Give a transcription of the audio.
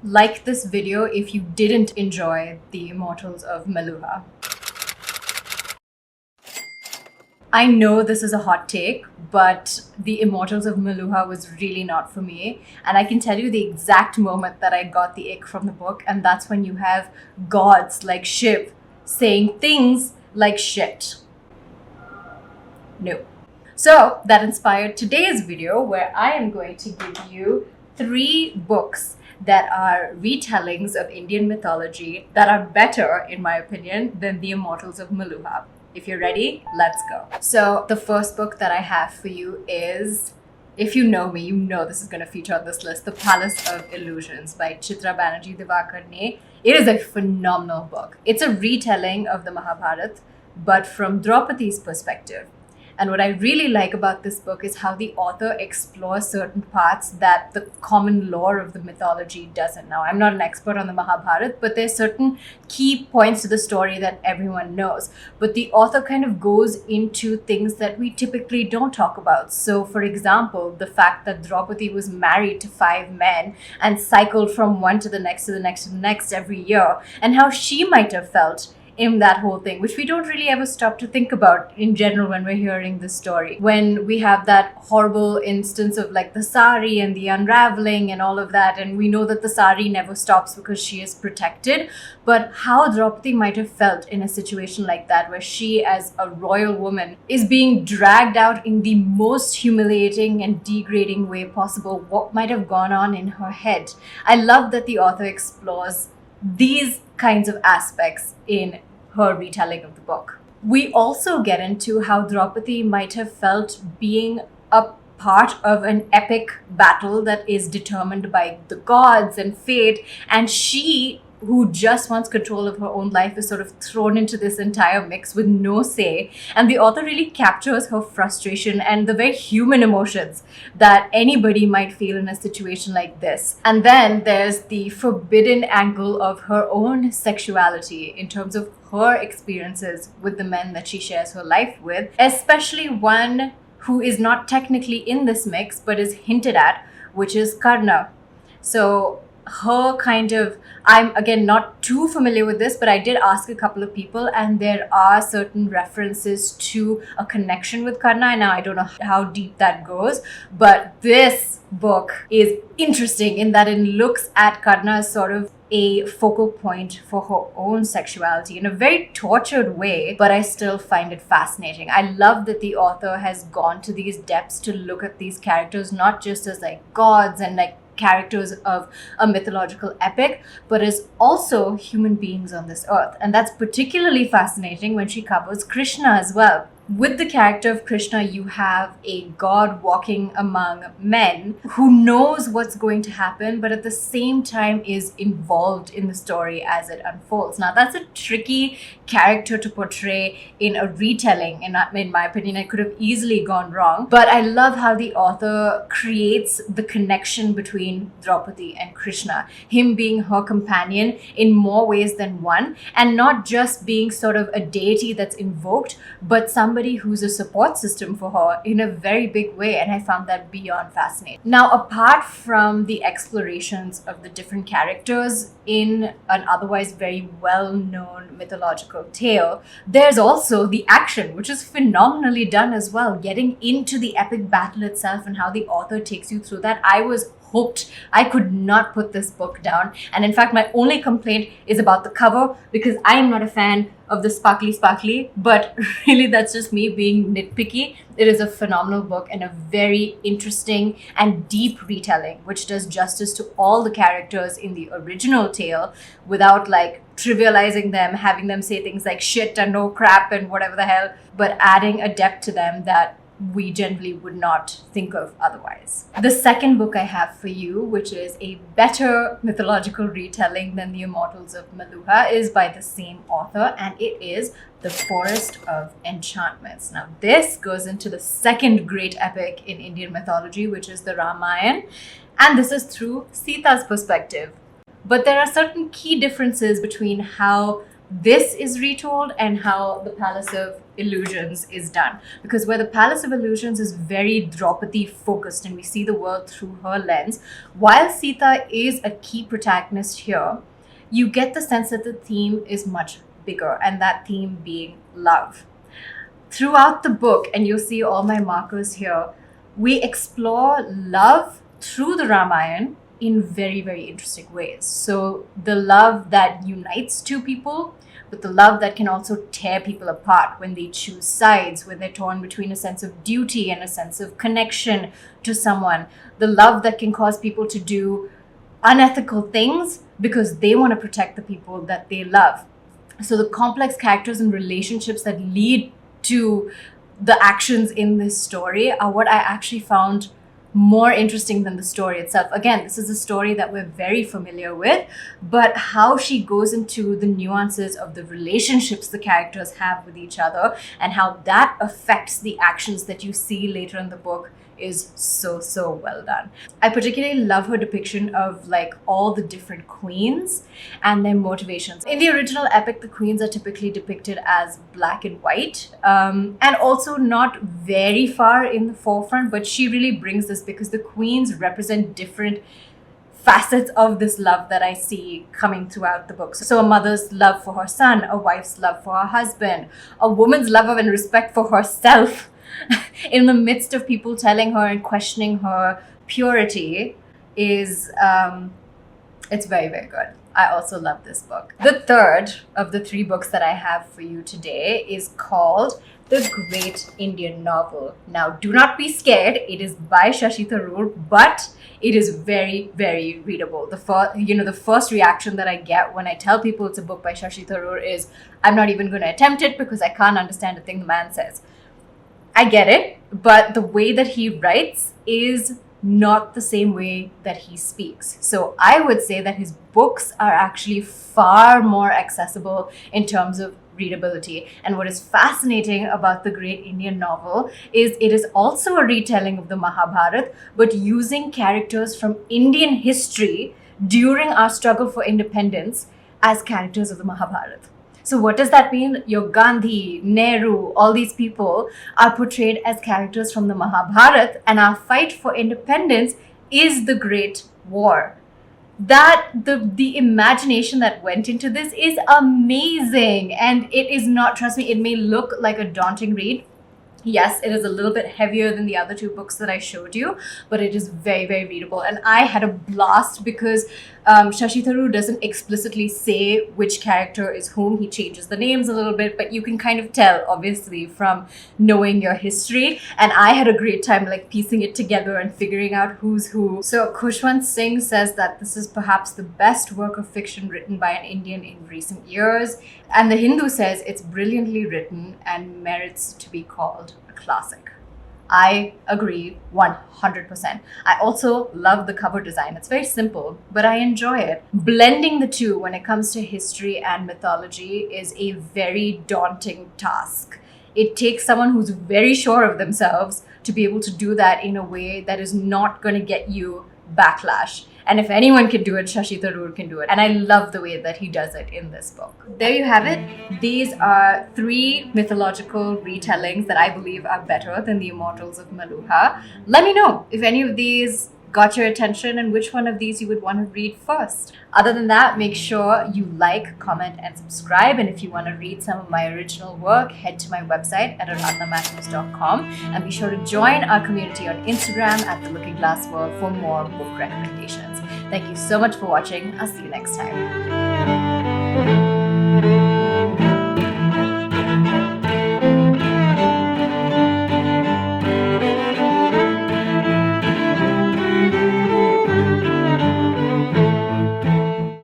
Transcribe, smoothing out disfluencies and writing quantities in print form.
like this video if you didn't enjoy The Immortals of Meluha. I know this is a hot take, but The Immortals of Meluha was really not for me. And I can tell you the exact moment that I got the ick from the book, and that's when you have gods like Shiv saying things like shit. No. So that inspired today's video, where I am going to give you 3 books that are retellings of Indian mythology that are better, in my opinion, than The Immortals of Meluha. If you're ready, let's go. So the first book that I have for you is, if you know me, you know this is going to feature on this list, The Palace of Illusions by Chitra Banerjee Divakarne. It is a phenomenal book. It's a retelling of the Mahabharata, but from Draupadi's perspective. And what I really like about this book is how the author explores certain parts that the common lore of the mythology doesn't. Now, I'm not an expert on the Mahabharata, but there's certain key points to the story that everyone knows. But the author kind of goes into things that we typically don't talk about. So, for example, the fact that Draupadi was married to 5 men and cycled from one to the next to the next to the next every year, and how she might have felt in that whole thing, which we don't really ever stop to think about in general when we're hearing this story. When we have that horrible instance of like the sari and the unraveling and all of that, and we know that the sari never stops because she is protected, but how Draupadi might have felt in a situation like that, where she as a royal woman is being dragged out in the most humiliating and degrading way possible. What might have gone on in her head? I love that the author explores these kinds of aspects in her retelling of the book. We also get into how Draupadi might have felt being a part of an epic battle that is determined by the gods and fate, and she, who just wants control of her own life, is sort of thrown into this entire mix with no say. And the author really captures her frustration and the very human emotions that anybody might feel in a situation like this. And then there's the forbidden angle of her own sexuality in terms of her experiences with the men that she shares her life with, especially one who is not technically in this mix but is hinted at, which is Karna. So her kind of, I'm again not too familiar with this, but I did ask a couple of people, and there are certain references to a connection with Karna. Now I don't know how deep that goes, but this book is interesting in that it looks at Karna as sort of a focal point for her own sexuality in a very tortured way, but I still find it fascinating. I love that the author has gone to these depths to look at these characters not just as like gods and like characters of a mythological epic, but as also human beings on this earth. And that's particularly fascinating when she covers Krishna as well. With the character of Krishna, you have a god walking among men who knows what's going to happen, but at the same time is involved in the story as it unfolds. Now, that's a tricky character to portray in a retelling. In my opinion, it could have easily gone wrong. But I love how the author creates the connection between Draupadi and Krishna, him being her companion in more ways than one, and not just being sort of a deity that's invoked, but somebody who's a support system for her in a very big way. And I found that beyond fascinating. Now, apart from the explorations of the different characters in an otherwise very well-known mythological tale, there's also the action, which is phenomenally done as well, getting into the epic battle itself and how the author takes you through that. I was hooked. I could not put this book down. And in fact, my only complaint is about the cover, because I am not a fan of the sparkly, but really that's just me being nitpicky. It is a phenomenal book and a very interesting and deep retelling, which does justice to all the characters in the original tale without like trivializing them, having them say things like shit and no crap and whatever the hell, but adding a depth to them that we generally would not think of otherwise. The second book I have for you, which is a better mythological retelling than The Immortals of Meluha, is by the same author, and it is The Forest of Enchantments. Now, this goes into the second great epic in Indian mythology, which is the Ramayana, and this is through Sita's perspective. But there are certain key differences between how this is retold and how the Palace of Illusions is done. Because where the Palace of Illusions is very Draupadi focused and we see the world through her lens, while Sita is a key protagonist here, you get the sense that the theme is much bigger, and that theme being love. Throughout the book, and you'll see all my markers here, we explore love through the Ramayana in very, very interesting ways. So the love that unites two people, but the love that can also tear people apart when they choose sides, when they're torn between a sense of duty and a sense of connection to someone. The love that can cause people to do unethical things because they want to protect the people that they love. So the complex characters and relationships that lead to the actions in this story are what I actually found more interesting than the story itself. Again, this is a story that we're very familiar with, but how she goes into the nuances of the relationships the characters have with each other and how that affects the actions that you see later in the book is so well done. I particularly love her depiction of like all the different queens and their motivations. In the original epic, the queens are typically depicted as black and white, and also not very far in the forefront, but she really brings this because the queens represent different facets of this love that I see coming throughout the book. So a mother's love for her son, a wife's love for her husband, a woman's love of and respect for herself in the midst of people telling her and questioning her purity is it's very, very good. I also love this book. The third of the 3 books that I have for you today is called The Great Indian Novel. Now, do not be scared. It is by Shashi Tharoor, but it is very, very readable. The first reaction that I get when I tell people it's a book by Shashi Tharoor is, I'm not even going to attempt it because I can't understand a thing the man says. I get it, but the way that he writes is not the same way that he speaks. So I would say that his books are actually far more accessible in terms of readability. And what is fascinating about The Great Indian Novel is it is also a retelling of the Mahabharata, but using characters from Indian history during our struggle for independence as characters of the Mahabharata. So what does that mean? Your Gandhi, Nehru, all these people are portrayed as characters from the Mahabharata, and our fight for independence is the Great War. That the imagination that went into this is amazing, and it is not, trust me, it may look like a daunting read. Yes, it is a little bit heavier than the other 2 books that I showed you, but it is very, very readable. And I had a blast because Shashi Tharoor doesn't explicitly say which character is whom. He changes the names a little bit, but you can kind of tell, obviously, from knowing your history. And I had a great time like piecing it together and figuring out who's who. So Khushwant Singh says that this is perhaps the best work of fiction written by an Indian in recent years. And The Hindu says it's brilliantly written and merits to be called a classic. I agree 100%. I also love the cover design. It's very simple, but I enjoy it. Blending the two when it comes to history and mythology is a very daunting task. It takes someone who's very sure of themselves to be able to do that in a way that is not going to get you backlash. And if anyone can do it, Shashi Tharoor can do it. And I love the way that he does it in this book. There you have it. These are 3 mythological retellings that I believe are better than The Immortals of Meluha. Let me know if any of these got your attention and which one of these you would want to read first. Other than that, make sure you like, comment, and subscribe. And if you want to read some of my original work, head to my website at aradhnamatthews.com and be sure to join our community on Instagram at The Looking Glass World for more book recommendations. Thank you so much for watching. I'll see you next time.